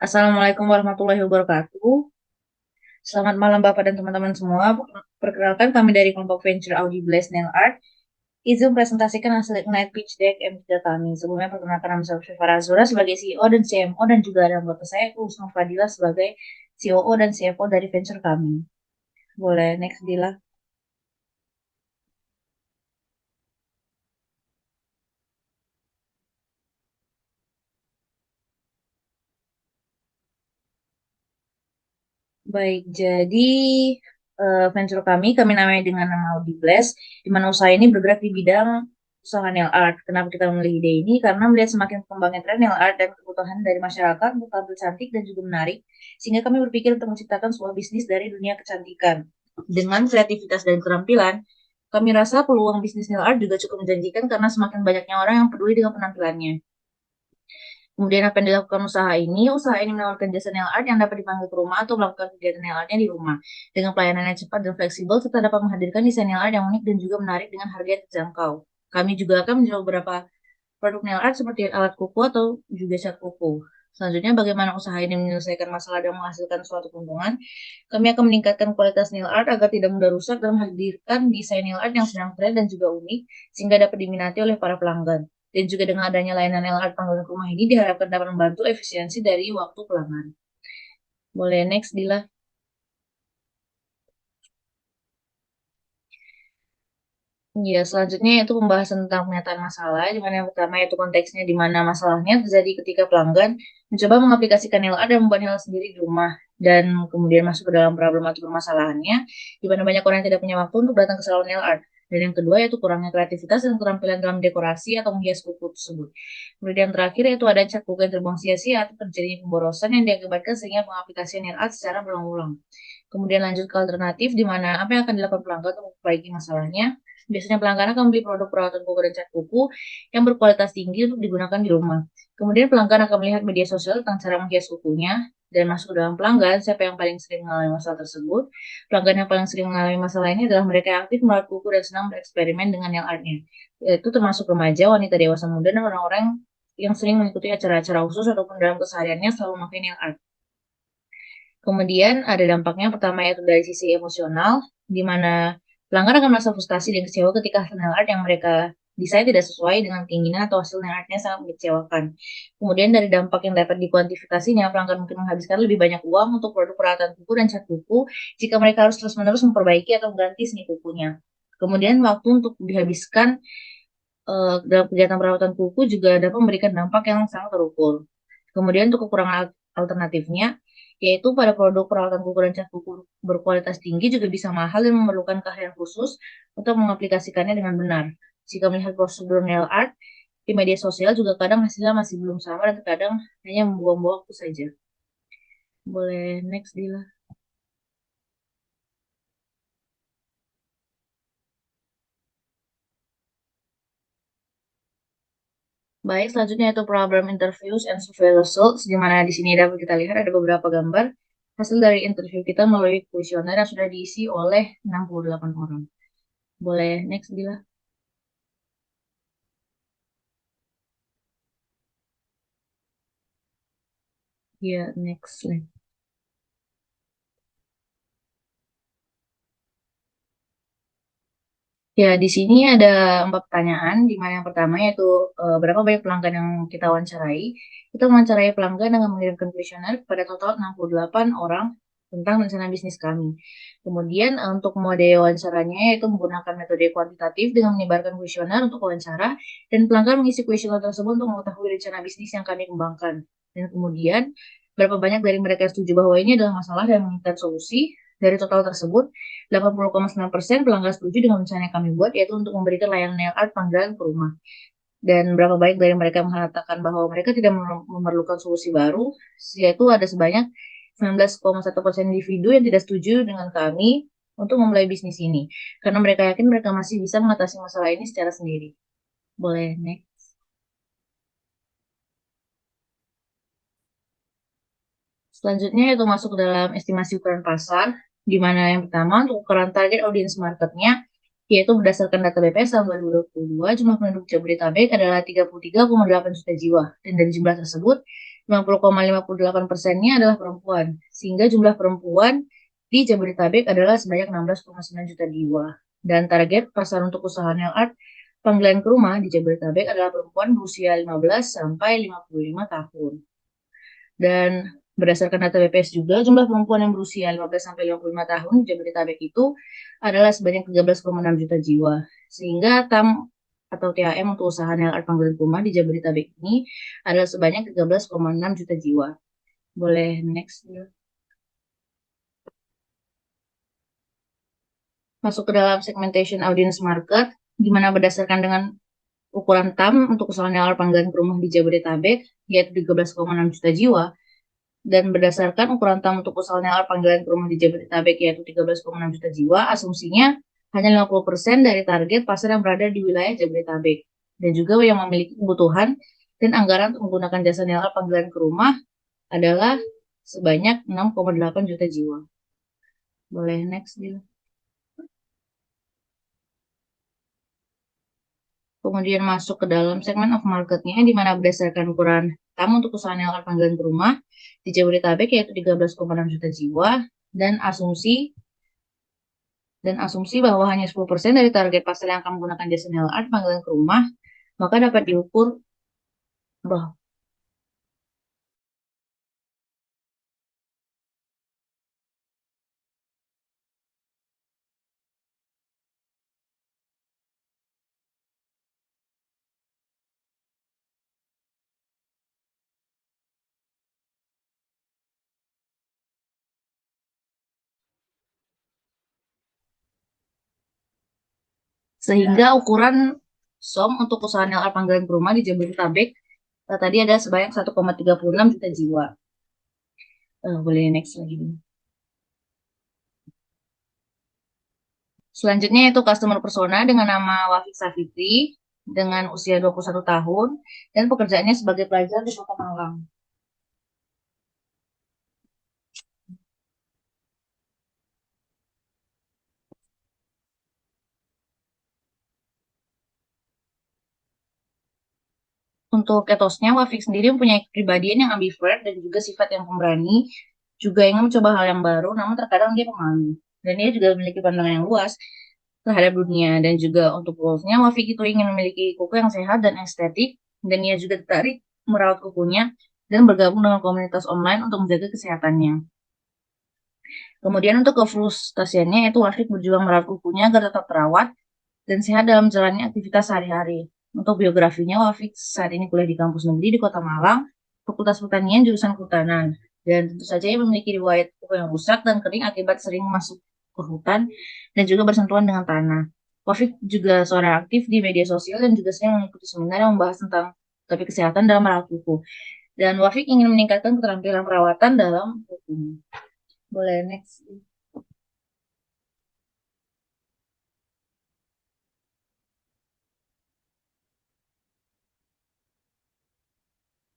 Assalamualaikum warahmatullahi wabarakatuh. Selamat malam Bapak dan teman-teman semua. Perkenalkan kami dari kelompok Venture Audi Blast Nail Art. Izin presentasikan hasil Ignite Pitch Deck M3 kami. Sebelumnya perkenalkan nama saya Syifa Azura sebagai CEO dan CMO dan juga ada anggota saya Usman Fadila sebagai COO dan CFO dari venture kami. Boleh next Dila. Baik, jadi venture kami namanya dengan nama Audi Blast, di mana usaha ini bergerak di bidang usaha nail art. Kenapa kita memilih ide ini? Karena melihat semakin berkembangnya tren nail art dan kebutuhan dari masyarakat untuk tampil cantik dan juga menarik, sehingga kami berpikir untuk menciptakan sebuah bisnis dari dunia kecantikan. Dengan kreativitas dan keterampilan, kami rasa peluang bisnis nail art juga cukup menjanjikan karena semakin banyaknya orang yang peduli dengan penampilannya. Kemudian apa yang dilakukan usaha ini? Usaha ini menawarkan jasa nail art yang dapat dipanggil ke rumah atau melakukan kegiatan nail artnya di rumah. Dengan pelayanan yang cepat dan fleksibel, serta dapat menghadirkan desain nail art yang unik dan juga menarik dengan harga yang terjangkau. Kami juga akan menjual beberapa produk nail art seperti alat kuku atau juga cat kuku. Selanjutnya, bagaimana usaha ini menyelesaikan masalah dan menghasilkan suatu keuntungan? Kami akan meningkatkan kualitas nail art agar tidak mudah rusak dan menghadirkan desain nail art yang sedang tren dan juga unik, sehingga dapat diminati oleh para pelanggan. Dan juga dengan adanya layanan nail art panggilan ke rumah ini diharapkan dapat membantu efisiensi dari waktu pelanggan. Boleh next, Dila. Ya, selanjutnya itu pembahasan tentang pemetaan masalah, di mana yang pertama yaitu konteksnya di mana masalahnya terjadi ketika pelanggan mencoba mengaplikasikan nail art dan membuat nail sendiri di rumah, dan kemudian masuk ke dalam problem atau permasalahannya, di mana banyak orang yang tidak punya waktu untuk datang ke salon nail art. Dan yang kedua yaitu kurangnya kreativitas dan keterampilan dalam dekorasi atau menghias kuku tersebut. Kemudian yang terakhir yaitu ada cat kuku yang terbuang sia-sia atau terjadinya pemborosan yang diakibatkan sehingga pengaplikasian nail art secara berulang-ulang. Kemudian lanjut ke alternatif di mana apa yang akan dilakukan pelanggan untuk memperbaiki masalahnya. Biasanya pelanggan akan membeli produk perawatan kuku dan cat kuku yang berkualitas tinggi untuk digunakan di rumah. Kemudian pelanggan akan melihat media sosial tentang cara menghias kukunya dan masuk ke dalam pelanggan siapa yang paling sering mengalami masalah tersebut. Pelanggan yang paling sering mengalami masalah ini adalah mereka yang aktif merawat kuku dan senang bereksperimen dengan nail artnya. Yaitu termasuk remaja, wanita dewasa muda, dan orang-orang yang sering mengikuti acara-acara khusus ataupun dalam kesehariannya selalu memakai nail art. Kemudian ada dampaknya pertama yaitu dari sisi emosional, di mana pelanggan akan merasa frustasi dan kecewa ketika hasil nail art yang mereka desain tidak sesuai dengan keinginan atau hasil nail artnya sangat mengecewakan. Kemudian dari dampak yang dapat dikuantifikasinya, pelanggan mungkin menghabiskan lebih banyak uang untuk produk perawatan kuku dan cat kuku jika mereka harus terus-menerus memperbaiki atau mengganti seni kukunya. Kemudian waktu untuk dihabiskan dalam kegiatan perawatan kuku juga dapat memberikan dampak yang sangat terukur. Kemudian untuk kekurangan alternatifnya, yaitu pada produk perawatan kuku dan cat kuku berkualitas tinggi juga bisa mahal dan memerlukan keahlian khusus untuk mengaplikasikannya dengan benar. Jika melihat prosedur nail art di media sosial juga kadang hasilnya masih belum sama dan terkadang hanya membuang-buang waktu saja. Boleh next, Dila. Baik, selanjutnya itu problem interviews and survey results, di mana di sini dapat kita lihat ada beberapa gambar hasil dari interview kita melalui kuesioner yang sudah diisi oleh 68 orang. Boleh next, Bila? Ya, next. Ya, di sini ada 4 pertanyaan, di mana yang pertama yaitu berapa banyak pelanggan yang kita wawancarai. Kita mewawancarai pelanggan dengan mengirimkan kuesioner kepada total 68 orang tentang rencana bisnis kami. Kemudian untuk mode wawancaranya yaitu menggunakan metode kuantitatif dengan menyebarkan kuesioner untuk wawancara dan pelanggan mengisi kuesioner tersebut untuk mengetahui rencana bisnis yang kami kembangkan. Dan kemudian berapa banyak dari mereka yang setuju bahwa ini adalah masalah dan menginginkan solusi. Dari total tersebut, 80,9% pelanggan setuju dengan rencana yang kami buat, yaitu untuk memberikan layanan nail art panggilan ke rumah. Dan berapa baik dari mereka mengatakan bahwa mereka tidak memerlukan solusi baru, yaitu ada sebanyak 19,1% individu yang tidak setuju dengan kami untuk memulai bisnis ini. Karena mereka yakin mereka masih bisa mengatasi masalah ini secara sendiri. Boleh next. Selanjutnya itu masuk ke dalam estimasi ukuran pasar, di mana yang pertama untuk ukuran target audience marketnya, yaitu berdasarkan data BPS tahun 2022, jumlah penduduk Jabodetabek adalah 33,8 juta jiwa. Dan dari jumlah tersebut, 50,58%-nya adalah perempuan, sehingga jumlah perempuan di Jabodetabek adalah sebanyak 16,9 juta jiwa. Dan target pasar untuk usaha nail art panggilan ke rumah di Jabodetabek adalah perempuan berusia 15 sampai 55 tahun. Dan berdasarkan data BPS juga, jumlah perempuan yang berusia 15 sampai 55 tahun di Jabodetabek itu adalah sebanyak 13,6 juta jiwa. Sehingga TAM atau THM untuk usaha nail art panggilan ke rumah di Jabodetabek ini adalah sebanyak 13,6 juta jiwa. Boleh next. Masuk ke dalam segmentation audience market, di mana berdasarkan dengan ukuran TAM untuk usaha nail art panggilan ke rumah di Jabodetabek, yaitu 13,6 juta jiwa, dan berdasarkan ukuran TAM untuk usaha nail art panggilan ke rumah di Jabodetabek, yaitu 13,6 juta jiwa, asumsinya hanya 50% dari target pasar yang berada di wilayah Jabodetabek, dan juga yang memiliki kebutuhan dan anggaran untuk menggunakan jasa nail art panggilan ke rumah adalah sebanyak 6,8 juta jiwa. Boleh next, Dila. Kemudian masuk ke dalam segmen of marketnya, di mana berdasarkan ukuran tamu untuk usaha nail art panggilan ke rumah di Jabodetabek yaitu 13,6 juta jiwa, dan asumsi bahwa hanya 10% dari target pasar yang akan menggunakan jasa nail art panggilan ke rumah, maka dapat diukur bahwa sehingga ukuran SOM untuk usaha nail art panggilan ke rumah di Jabodetabek tadi ada sebanyak 1,36 juta jiwa. Boleh next lagi. Selanjutnya yaitu customer persona dengan nama Wafik Safitri dengan usia 21 tahun dan pekerjaannya sebagai pelajar di Kota Malang. Untuk etosnya, Wafik sendiri mempunyai kepribadian yang ambivert dan juga sifat yang pemberani, juga ingin mencoba hal yang baru, namun terkadang dia pemalu. Dan dia juga memiliki pandangan yang luas terhadap dunia. Dan juga untuk goalsnya, Wafik itu ingin memiliki kuku yang sehat dan estetik, dan ia juga tertarik merawat kukunya dan bergabung dengan komunitas online untuk menjaga kesehatannya. Kemudian untuk kefrustasiannya, yaitu Wafik berjuang merawat kukunya agar tetap terawat dan sehat dalam menjalani aktivitas sehari-hari. Untuk biografinya, Wafik saat ini kuliah di kampus negeri di Kota Malang, Fakultas Pertanian jurusan Kehutanan. Dan tentu saja ia memiliki riwayat kuku yang rusak dan kering akibat sering masuk ke hutan dan juga bersentuhan dengan tanah. Wafik juga seorang aktif di media sosial dan juga sering mengikuti seminar yang membahas tentang topik kesehatan dalam merawat kuku. Dan Wafik ingin meningkatkan keterampilan perawatan dalam kukunya. Boleh next.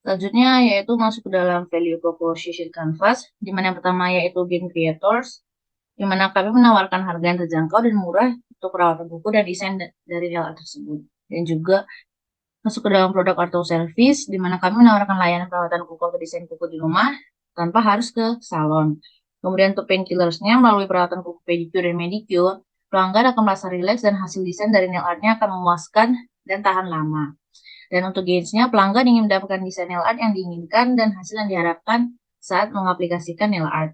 Selanjutnya yaitu masuk ke dalam value proposition canvas, di mana yang pertama yaitu game creators, di mana kami menawarkan harga yang terjangkau dan murah untuk perawatan kuku dan desain dari hal tersebut. Dan juga masuk ke dalam produk atau service, di mana kami menawarkan layanan perawatan kuku atau desain kuku di rumah tanpa harus ke salon. Kemudian untuk painkillersnya, melalui perawatan kuku pedicure dan manicure, pelanggan akan merasa rileks dan hasil desain dari nail artnya akan memuaskan dan tahan lama. Dan untuk gainsnya, pelanggan ingin mendapatkan desain nail art yang diinginkan dan hasil yang diharapkan saat mengaplikasikan nail art.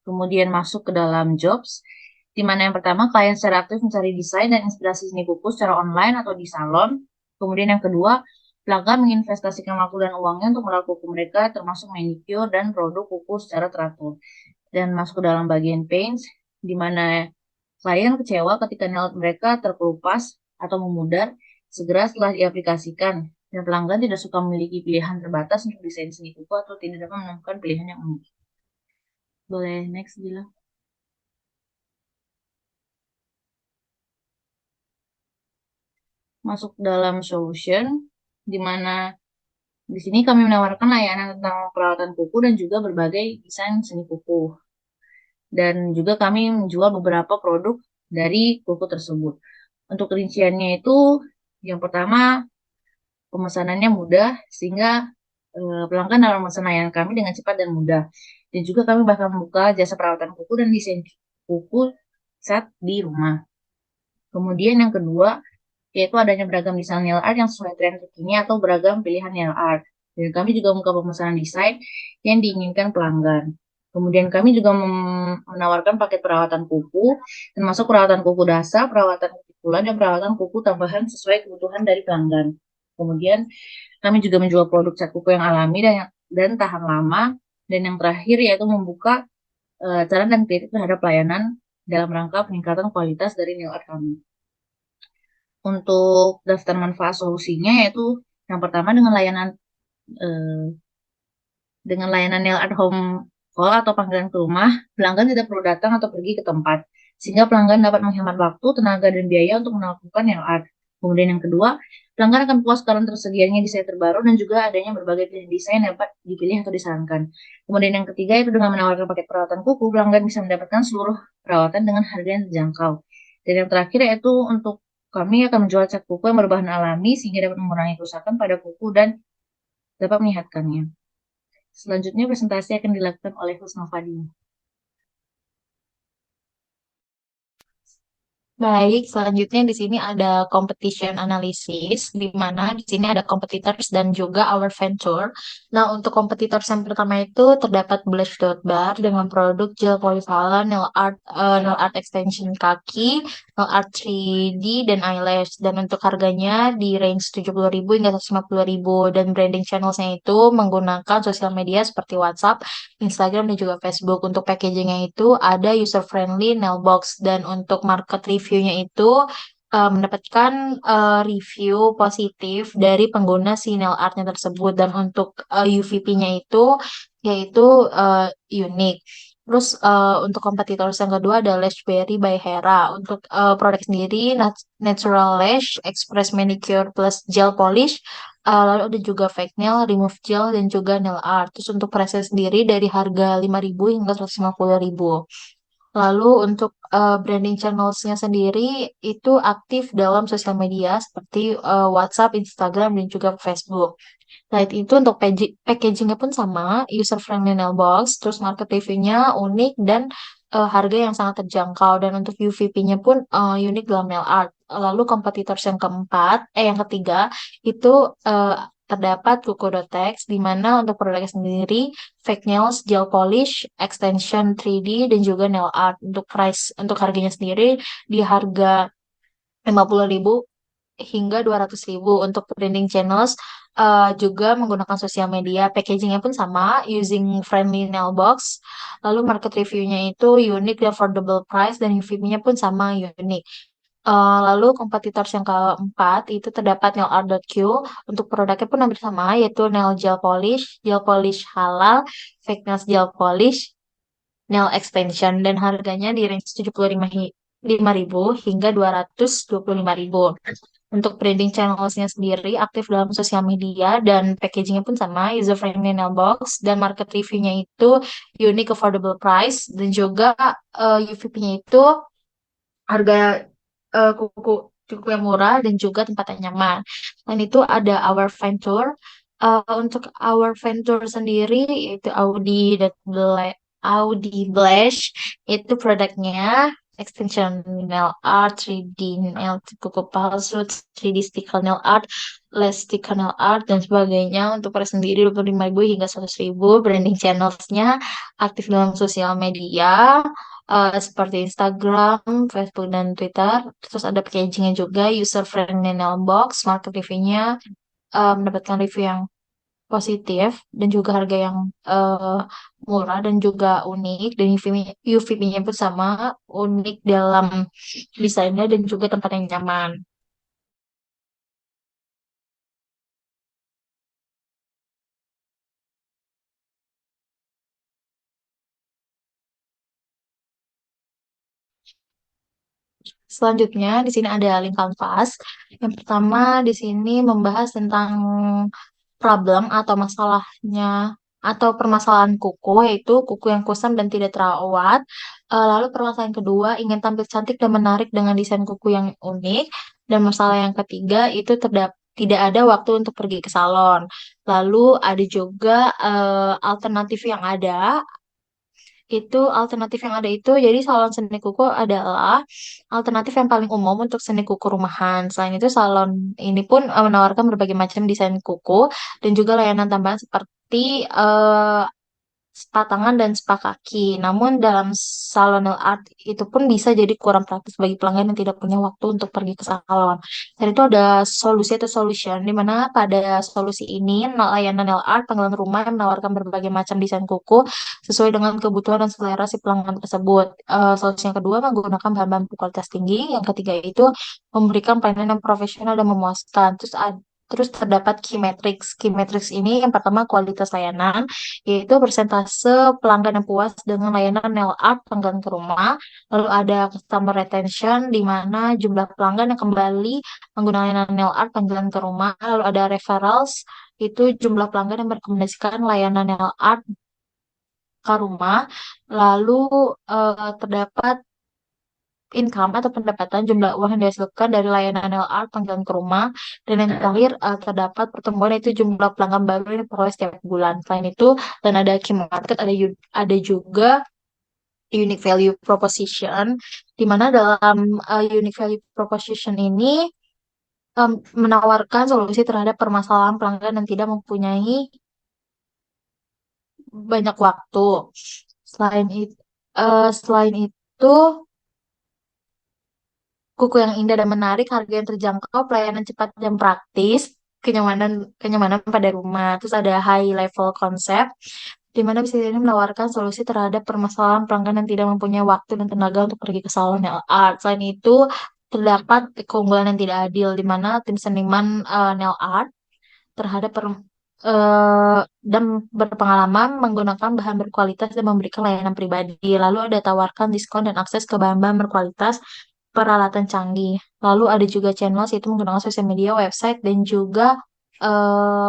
Kemudian masuk ke dalam jobs, di mana yang pertama klien secara aktif mencari desain dan inspirasi seni kuku secara online atau di salon. Kemudian yang kedua, pelanggan menginvestasikan waktu dan uangnya untuk merawat kuku mereka, termasuk manicure dan produk kuku secara teratur. Dan masuk ke dalam bagian paints, di mana klien kecewa ketika nail art mereka terkelupas atau memudar segera setelah diaplikasikan. Dan pelanggan tidak suka memiliki pilihan terbatas untuk desain seni kuku atau tidak dapat menemukan pilihan yang unik. Boleh next, Gila. Masuk dalam solution, di mana di sini kami menawarkan layanan tentang perawatan kuku dan juga berbagai desain seni kuku. Dan juga kami menjual beberapa produk dari kuku tersebut. Untuk rinciannya itu, yang pertama, pemesanannya mudah, sehingga pelanggan dalam memesan layanan kami dengan cepat dan mudah. Dan juga kami bahkan membuka jasa perawatan kuku dan desain kuku saat di rumah. Kemudian yang kedua, yaitu adanya beragam desain nail art yang sesuai tren terkini atau beragam pilihan nail art. Dan kami juga membuka pemesanan desain yang diinginkan pelanggan. Kemudian kami juga menawarkan paket perawatan kuku, termasuk perawatan kuku dasar, perawatan kutikulan, dan perawatan kuku tambahan sesuai kebutuhan dari pelanggan. Kemudian kami juga menjual produk cat kuku yang alami dan tahan lama. Dan yang terakhir yaitu membuka saran dan kritik terhadap pelayanan dalam rangka peningkatan kualitas dari nail art kami. Untuk daftar manfaat solusinya yaitu yang pertama eh, dengan layanan nail art home call atau panggilan ke rumah, pelanggan tidak perlu datang atau pergi ke tempat, sehingga pelanggan dapat menghemat waktu, tenaga, dan biaya untuk melakukan nail art. Kemudian yang kedua, pelanggan akan puas karena tersedianya desain terbaru dan juga adanya berbagai pilihan desain yang dapat dipilih atau disarankan. Kemudian yang ketiga itu dengan menawarkan paket perawatan kuku, pelanggan bisa mendapatkan seluruh perawatan dengan harga yang terjangkau. Dan yang terakhir yaitu untuk kami akan menjual cat kuku yang berbahan alami sehingga dapat mengurangi kerusakan pada kuku dan dapat menyehatkannya. Selanjutnya presentasi akan dilakukan oleh Husnova. Baik, selanjutnya di sini ada competition analysis, di mana di sini ada competitors dan juga our venture. Nah, untuk competitors yang pertama itu terdapat Blush Dot Bar dengan produk gel polyvalent, nail art extension kaki, nail art 3D, dan eyelash. Dan untuk harganya di range 70.000 hingga 150.000. Dan branding channelsnya itu menggunakan sosial media seperti WhatsApp, Instagram dan juga Facebook. Untuk packagingnya itu ada user friendly nail box dan untuk market reviewnya itu mendapatkan review positif dari pengguna si nail artnya tersebut dan untuk UVP-nya itu yaitu unik. Terus untuk kompetitor yang kedua ada Lashberry by Hera. Untuk produk sendiri Natural Lash, Express Manicure plus Gel Polish, lalu ada juga fake nail, remove gel, dan juga nail art. Terus untuk price sendiri dari harga 5.000 hingga 150.000. Lalu untuk branding channelsnya sendiri itu aktif dalam sosial media seperti WhatsApp, Instagram, dan juga Facebook. Selain itu untuk packagingnya pun sama, user friendly nail box, terus market reviewnya unik dan harga yang sangat terjangkau. Dan untuk UVP-nya pun unik dalam nail art. Lalu kompetitor yang ketiga itu eh, terdapat Kuku Dotex, di mana untuk produknya sendiri fake nails, gel polish, extension 3D, dan juga nail art. Untuk harganya sendiri di harga 50.000 hingga 200.000. Untuk branding channels juga menggunakan sosial media. Packagingnya pun sama, using friendly nail box. Lalu market reviewnya itu unik dan affordable price dan UVP-nya pun sama unik. Lalu kompetitor yang keempat itu terdapat nailart.q. Untuk produknya pun hampir sama, yaitu nail gel polish halal, fake nails gel polish, nail extension, dan harganya di range 75.000 hingga 225.000. Untuk branding channelsnya sendiri aktif dalam sosial media dan packagingnya pun sama, user friendly nail box, dan market reviewnya itu unique affordable price, dan juga UVP-nya itu harga kuku cukup yang murah dan juga tempat yang nyaman. Dan itu ada Our Venture. Untuk Our Venture sendiri itu Audi Blush itu produknya extension nail art, 3D nail kuku palsu, 3D sticker nail art, less sticker nail art, dan sebagainya. Untuk price sendiri 25.000 hingga 100.000. Branding channelsnya aktif dalam sosial media seperti Instagram, Facebook, dan Twitter. Terus ada packagingnya juga, user friendly nail box, market reviewnya mendapatkan review yang positif dan juga harga yang eh, murah dan juga unik, dan UVP-nya pun sama, unik dalam desainnya dan juga tempat yang nyaman. Selanjutnya di sini ada link kanvas. Yang pertama di sini membahas tentang problem atau masalahnya atau permasalahan kuku, yaitu kuku yang kusam dan tidak terawat. Lalu permasalahan kedua, ingin tampil cantik dan menarik dengan desain kuku yang unik. Dan masalah yang ketiga itu tidak ada waktu untuk pergi ke salon. Lalu ada juga alternatif yang ada alternatif yang ada itu jadi salon seni kuku adalah alternatif yang paling umum untuk seni kuku rumahan. Selain itu salon ini pun menawarkan berbagai macam desain kuku dan juga layanan tambahan seperti spa tangan dan spa kaki. Namun dalam salon nail art itu pun bisa jadi kurang praktis bagi pelanggan yang tidak punya waktu untuk pergi ke salon. Dan itu ada solusi atau solution di mana pada solusi ini layanan nail art panggilan rumah yang menawarkan berbagai macam desain kuku sesuai dengan kebutuhan dan selera si pelanggan tersebut. Solusi yang kedua menggunakan bahan-bahan berkualitas tinggi. Yang ketiga itu memberikan pelayanan yang profesional dan memuaskan. Terus terdapat key metrics. Key metrics ini yang pertama kualitas layanan, yaitu persentase pelanggan yang puas dengan layanan nail art panggilan ke rumah. Lalu ada customer retention, di mana jumlah pelanggan yang kembali menggunakan layanan nail art panggilan ke rumah. Lalu ada referrals, itu jumlah pelanggan yang merekomendasikan layanan nail art ke rumah. Lalu terdapat income atau pendapatan jumlah uang yang dihasilkan dari layanan LR panggilan ke rumah dan yang terakhir terdapat pertumbuhan itu jumlah pelanggan baru yang diperoleh setiap bulan. Selain itu dan ada key market ada juga unique value proposition di mana dalam unique value proposition ini menawarkan solusi terhadap permasalahan pelanggan yang tidak mempunyai banyak waktu. Selain itu, selain itu kuku yang indah dan menarik, harga yang terjangkau, pelayanan cepat dan praktis, kenyamanan kenyamanan pada rumah. Terus ada high level concept, di mana bisnis ini menawarkan solusi terhadap permasalahan pelanggan yang tidak mempunyai waktu dan tenaga untuk pergi ke salon nail art. Selain itu, terdapat keunggulan yang tidak adil, di mana tim seniman nail art terhadap dan berpengalaman menggunakan bahan berkualitas dan memberikan layanan pribadi. Lalu ada tawarkan diskon dan akses ke bahan-bahan berkualitas peralatan canggih. Lalu ada juga channel yaitu menggunakan sosial media, website, dan juga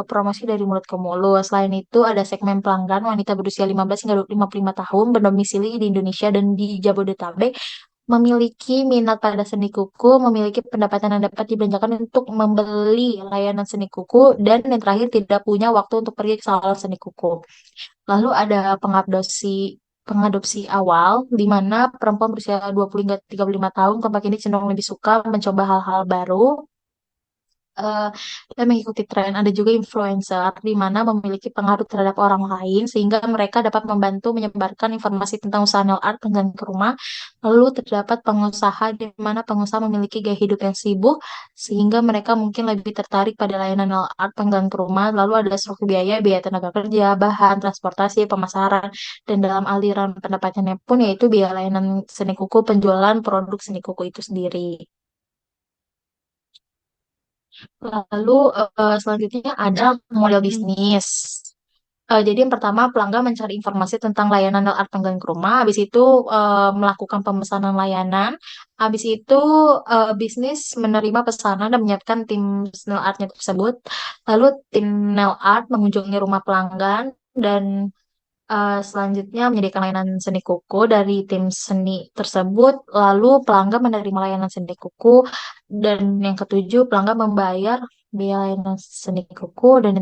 promosi dari mulut ke mulut. Selain itu ada segmen pelanggan wanita berusia 15 hingga 55 tahun berdomisili di Indonesia dan di Jabodetabek memiliki minat pada seni kuku, memiliki pendapatan yang dapat dibelanjakan untuk membeli layanan seni kuku, dan yang terakhir tidak punya waktu untuk pergi ke salon seni kuku. Lalu ada pengadopsi awal, di mana perempuan berusia 20 hingga 35 tahun kelompok ini cenderung lebih suka mencoba hal-hal baru eh, dan mengikuti tren. Ada juga influencer di mana memiliki pengaruh terhadap orang lain sehingga mereka dapat membantu menyebarkan informasi tentang usaha nail art pengganti ke rumah. Lalu terdapat pengusaha di mana pengusaha memiliki gaya hidup yang sibuk sehingga mereka mungkin lebih tertarik pada layanan nail art pengganti ke rumah. Lalu ada struktur biaya, biaya tenaga kerja, bahan, transportasi, pemasaran, dan dalam aliran pendapatannya pun yaitu biaya layanan seni kuku, penjualan produk seni kuku itu sendiri. Lalu selanjutnya ada model bisnis. Jadi yang pertama pelanggan mencari informasi tentang layanan nail art panggilan ke rumah, habis itu melakukan pemesanan layanan, habis itu bisnis menerima pesanan dan menyiapkan tim nail artnya tersebut, lalu tim nail art mengunjungi rumah pelanggan dan selanjutnya menyediakan layanan seni kuku dari tim seni tersebut, lalu pelanggan menerima layanan seni kuku, dan yang ketujuh pelanggan membayar biaya layanan seni kuku, dan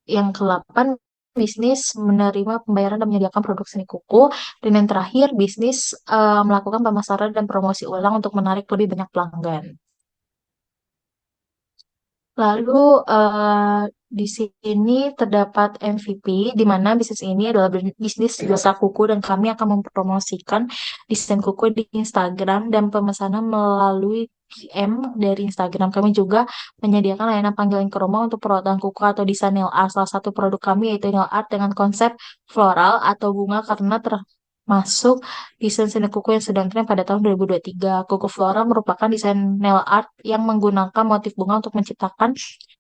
yang ke-8 bisnis menerima pembayaran dan menyediakan produk seni kuku, dan yang terakhir bisnis melakukan pemasaran dan promosi ulang untuk menarik lebih banyak pelanggan. Lalu di sini terdapat MVP, di mana bisnis ini adalah bisnis jasa kuku dan kami akan mempromosikan desain kuku di Instagram dan pemesanan melalui DM dari Instagram. Kami juga menyediakan layanan panggilan ke rumah untuk perawatan kuku atau desain nail art. Salah satu produk kami yaitu nail art dengan konsep floral atau bunga karena termasuk desain seni kuku yang sedang tren pada tahun 2023. Kuku floral merupakan desain nail art yang menggunakan motif bunga untuk menciptakan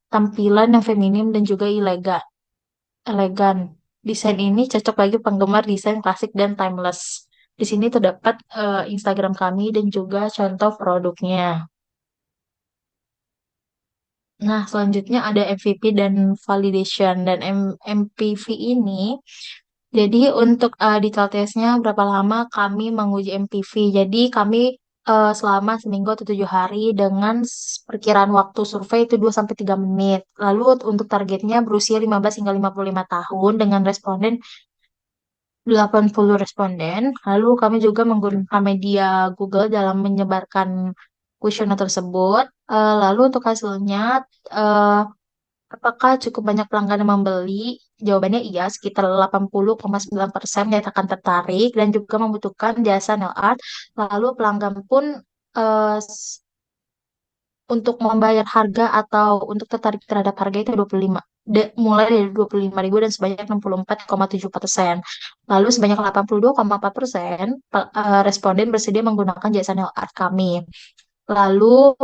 tampilan yang feminim dan juga elegan. Desain ini cocok bagi penggemar desain klasik dan timeless. Di sini terdapat Instagram kami dan juga contoh produknya. Nah, selanjutnya ada MVP dan validation. Dan MPV ini, jadi untuk detail testnya berapa lama kami menguji MPV. Jadi kami selama seminggu atau 7 hari dengan perkiraan waktu survei itu 2 sampai 3 menit. Lalu untuk targetnya berusia 15 hingga 55 tahun dengan responden 80 responden. Lalu kami juga menggunakan media Google dalam menyebarkan kuesioner tersebut. Lalu untuk hasilnya, eh, apakah cukup banyak pelanggan yang membeli? Jawabannya iya, sekitar 80,9% menyatakan tertarik dan juga membutuhkan jasa nail art. Lalu pelanggan pun eh, untuk membayar harga atau untuk tertarik terhadap harga itu 25 mulai dari 25.000 dan sebanyak 64,7%. Lalu sebanyak 82,4% responden bersedia menggunakan jasa nail art kami. Lalu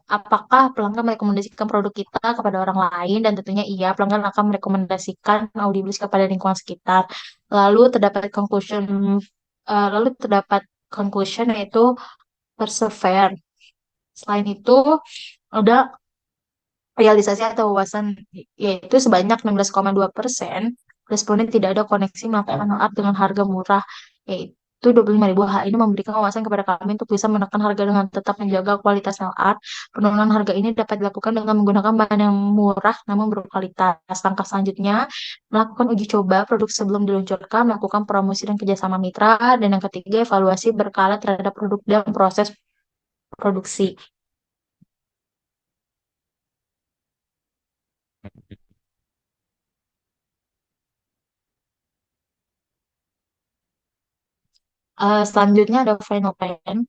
apakah pelanggan merekomendasikan produk kita kepada orang lain? Dan tentunya iya, pelanggan akan merekomendasikan Audioblis kepada lingkungan sekitar. Lalu terdapat conclusion, lalu terdapat conclusion yaitu persevere. Selain itu, ada realisasi atau wawasan yaitu sebanyak 16,2% responden tidak ada koneksi melakukan art dengan harga murah yaitu 25.000. Hal ini memberikan wawasan kepada kami untuk bisa menekan harga dengan tetap menjaga kualitas nail art. Penurunan harga ini dapat dilakukan dengan menggunakan bahan yang murah namun berkualitas. Langkah selanjutnya, melakukan uji coba produk sebelum diluncurkan, melakukan promosi dan kerjasama mitra, dan yang ketiga, evaluasi berkala terhadap produk dan proses produksi. Selanjutnya ada final plan.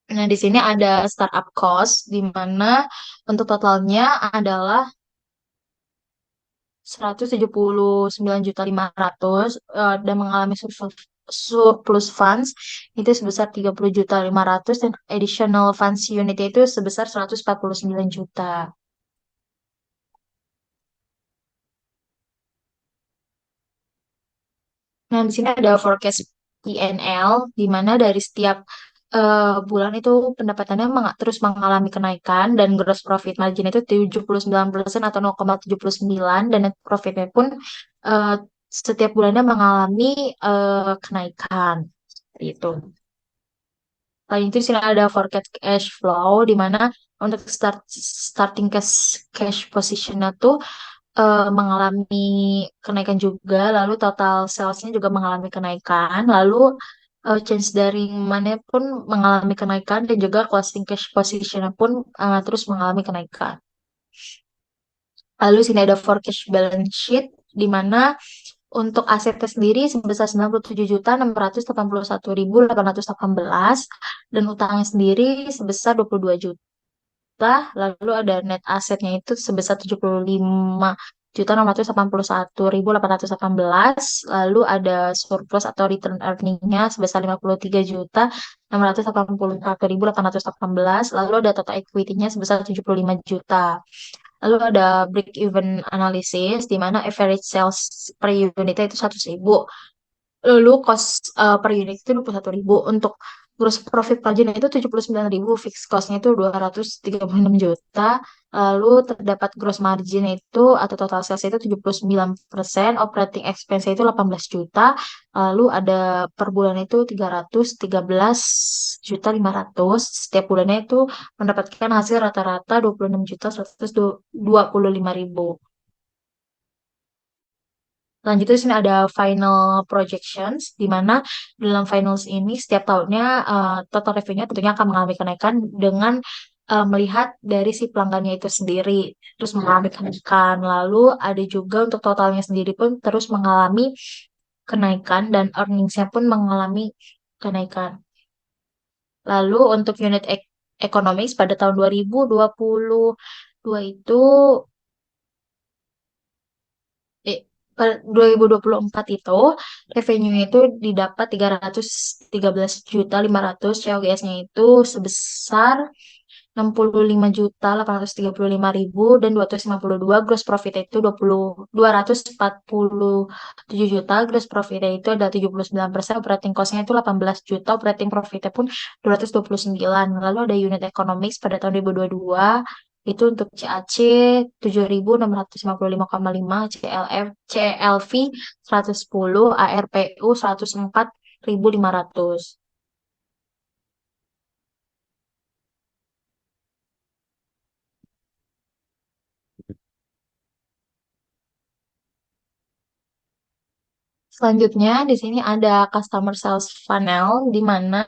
Nah, di sini ada startup cost, di mana untuk totalnya adalah 179.500.000 dan mengalami surplus funds itu sebesar 30.500.000 dan additional funds unit itu sebesar 149 juta. Nah, di sini ada forecast P&L, di mana dari setiap bulan itu pendapatannya terus mengalami kenaikan dan gross profit margin itu 79% atau 0,79 dan net profitnya pun eh, setiap bulannya mengalami kenaikan. Seperti itu. Selain itu, di sini ada forecast cash flow, di mana untuk starting cash position tuh mengalami kenaikan juga, lalu total salesnya juga mengalami kenaikan, lalu change dari mana pun mengalami kenaikan dan juga closing cash position pun terus mengalami kenaikan. Lalu sini ada forecast balance sheet di mana untuk asetnya sendiri sebesar 97.681.818 dan utangnya sendiri sebesar 22 juta. Lalu ada net asetnya itu sebesar 75.681.818. Lalu ada surplus atau return earningnya sebesar 53.681.818. Lalu ada total equity-nya sebesar 75 juta. Lalu ada break even analysis di mana average sales per unitnya itu 100.000. Lalu cost per unit itu 21.000. Untuk gross profit margin itu 79.000. Fixed cost-nya itu 236 juta. Lalu terdapat gross margin itu atau total sales itu 79%. Operating expense itu 18 juta. Lalu ada per bulan itu 313.500. Setiap bulannya itu mendapatkan hasil rata-rata 26.125.000. Selanjutnya di sini ada final projections, di mana dalam finals ini setiap tahunnya total revenue tentunya akan mengalami kenaikan dengan melihat dari si pelanggannya itu sendiri, terus mengalami kenaikan. Lalu ada juga untuk totalnya sendiri pun terus mengalami kenaikan dan earningsnya pun mengalami kenaikan. Lalu untuk unit economics pada tahun 2022 itu per 2024 itu revenue itu didapat 313.500, COGS-nya itu sebesar 65.835.000 dan 252, gross profit itu 247 juta, gross profit itu ada 79%, operating cost-nya itu 18 juta, operating profit-nya pun 229. Lalu ada unit economics pada tahun 2022 itu untuk CAC 7.655,5, CLV 110, ARPU 104.500. Selanjutnya di sini ada customer sales funnel di mana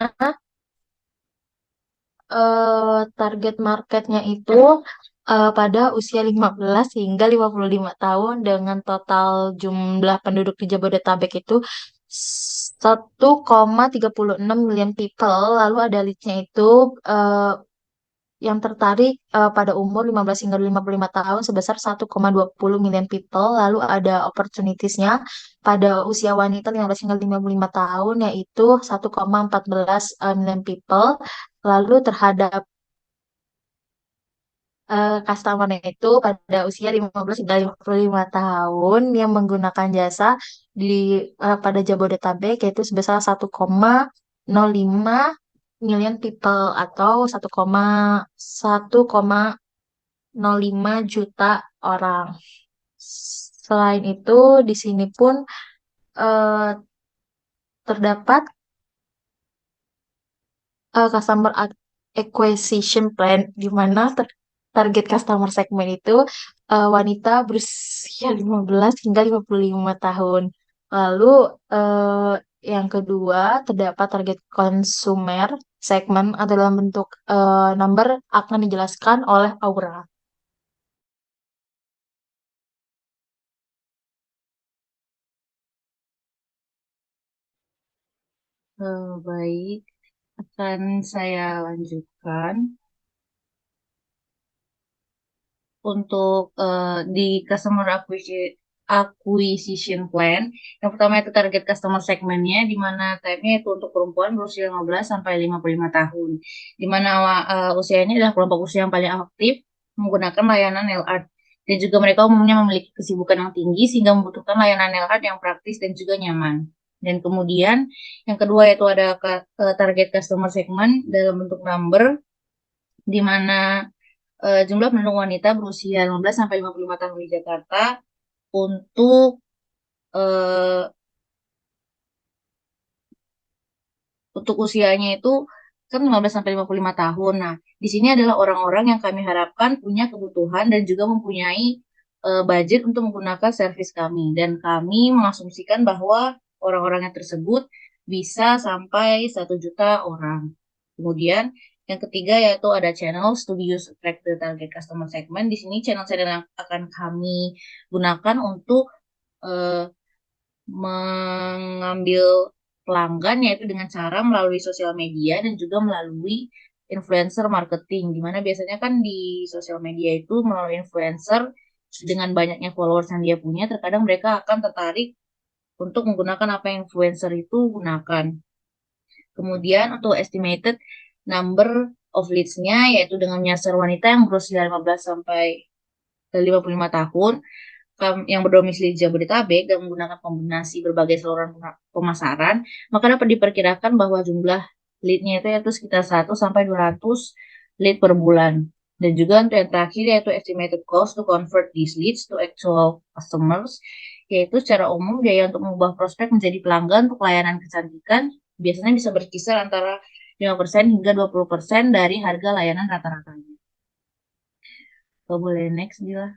target marketnya itu pada usia 15 hingga 55 tahun dengan total jumlah penduduk di Jabodetabek itu 1,36 million people. Lalu ada leads-nya itu eh, yang tertarik pada umur 15 hingga 55 tahun sebesar 1,20 million people. Lalu ada opportunities-nya pada usia wanita 15 hingga 55 tahun yaitu 1,14 million people. Lalu terhadap customer itu pada usia 15 hingga 55 tahun yang menggunakan jasa di pada Jabodetabek yaitu sebesar 1,05 million people atau 1,05 juta orang. Selain itu, di sini pun eh, terdapat customer acquisition plan di mana target customer segmen itu wanita berusia 15 hingga 55 tahun. Lalu eh, yang kedua terdapat target konsumer segmen atau dalam bentuk number akan dijelaskan oleh Aura. Baik, akan saya lanjutkan. Untuk di customer acquisition plan, yang pertama itu target customer segmennya, di mana type-nya itu untuk perempuan berusia 15 sampai 55 tahun, di mana usia ini adalah kelompok usia yang paling aktif menggunakan layanan LR, dan juga mereka umumnya memiliki kesibukan yang tinggi sehingga membutuhkan layanan LR yang praktis dan juga nyaman. Dan kemudian yang kedua yaitu ada target customer segment dalam bentuk number, di mana jumlah penduduk wanita berusia 15 sampai 55 tahun di Jakarta untuk eh, usianya itu kan 15 sampai 55 tahun. Nah, di sini adalah orang-orang yang kami harapkan punya kebutuhan dan juga mempunyai budget untuk menggunakan servis kami. Dan kami mengasumsikan bahwa orang-orang yang tersebut bisa sampai 1 juta orang. Kemudian yang ketiga yaitu ada channels to be used to attract the target customer segment. Di sini channel-channel yang akan kami gunakan untuk eh, mengambil pelanggan yaitu dengan cara melalui sosial media dan juga melalui influencer marketing, di mana biasanya kan di sosial media itu melalui influencer dengan banyaknya followers yang dia punya, terkadang mereka akan tertarik untuk menggunakan apa yang influencer itu gunakan. Kemudian untuk estimated number of leads-nya yaitu dengan menyasar wanita yang berusia 15 sampai 55 tahun yang berdomisili di Jabodetabek dan menggunakan kombinasi berbagai saluran pemasaran, maka dapat diperkirakan bahwa jumlah lead-nya itu yaitu sekitar 1 sampai 200 lead per bulan. Dan juga untuk yang terakhir yaitu estimated cost to convert these leads to actual customers, yaitu secara umum biaya untuk mengubah prospek menjadi pelanggan untuk layanan kecantikan biasanya bisa berkisar antara 5% hingga 20% dari harga layanan rata-ratanya. Kalau boleh next, Dila.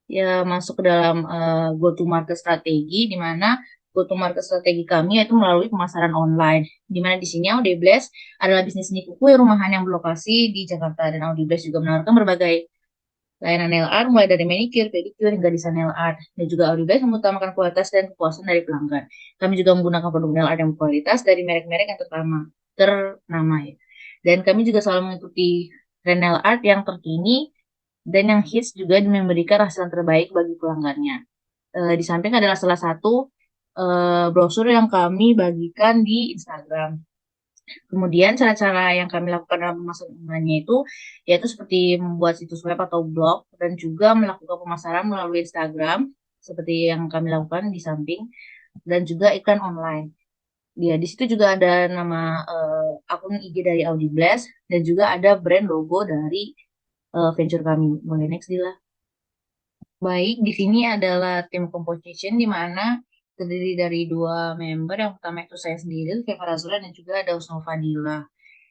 Ya masuk ke dalam go to market strategi, di mana go to market strategi kami yaitu melalui pemasaran online, di mana di sini Audibles adalah bisnis seni kuku rumahan yang berlokasi di Jakarta, dan Audibles juga menawarkan berbagai layanan nail art mulai dari manicure, pedicure hingga desain nail art, dan juga Audibles mengutamakan kualitas dan kepuasan dari pelanggan. Kami juga menggunakan produk nail art yang berkualitas dari merek-merek yang ternama ya. Dan kami juga selalu mengikuti tren nail art yang terkini dan yang hits juga dengan memberikan hasil terbaik bagi pelanggannya. Di samping adalah salah satu brosur yang kami bagikan di Instagram. Kemudian cara-cara yang kami lakukan dalam pemasaran online itu yaitu seperti membuat situs web atau blog dan juga melakukan pemasaran melalui Instagram seperti yang kami lakukan di samping, dan juga iklan online. Ya, di situ juga ada nama akun IG dari Audiblast dan juga ada brand logo dari venture kami. Boleh next, Dila. Baik, di sini adalah tim composition di mana terdiri dari dua member. Yang pertama itu saya sendiri, Keva Razula, dan juga ada Usno Fadila.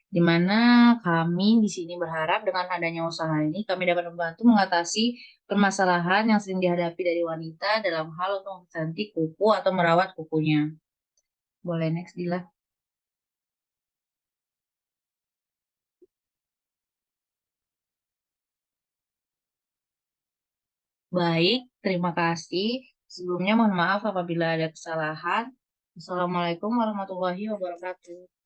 di mana kami di sini berharap dengan adanya usaha ini kami dapat membantu mengatasi permasalahan yang sering dihadapi dari wanita dalam hal untuk mempercantik kuku atau merawat kukunya. Boleh next, Dila. Baik, terima kasih. Sebelumnya mohon maaf apabila ada kesalahan. Assalamualaikum warahmatullahi wabarakatuh.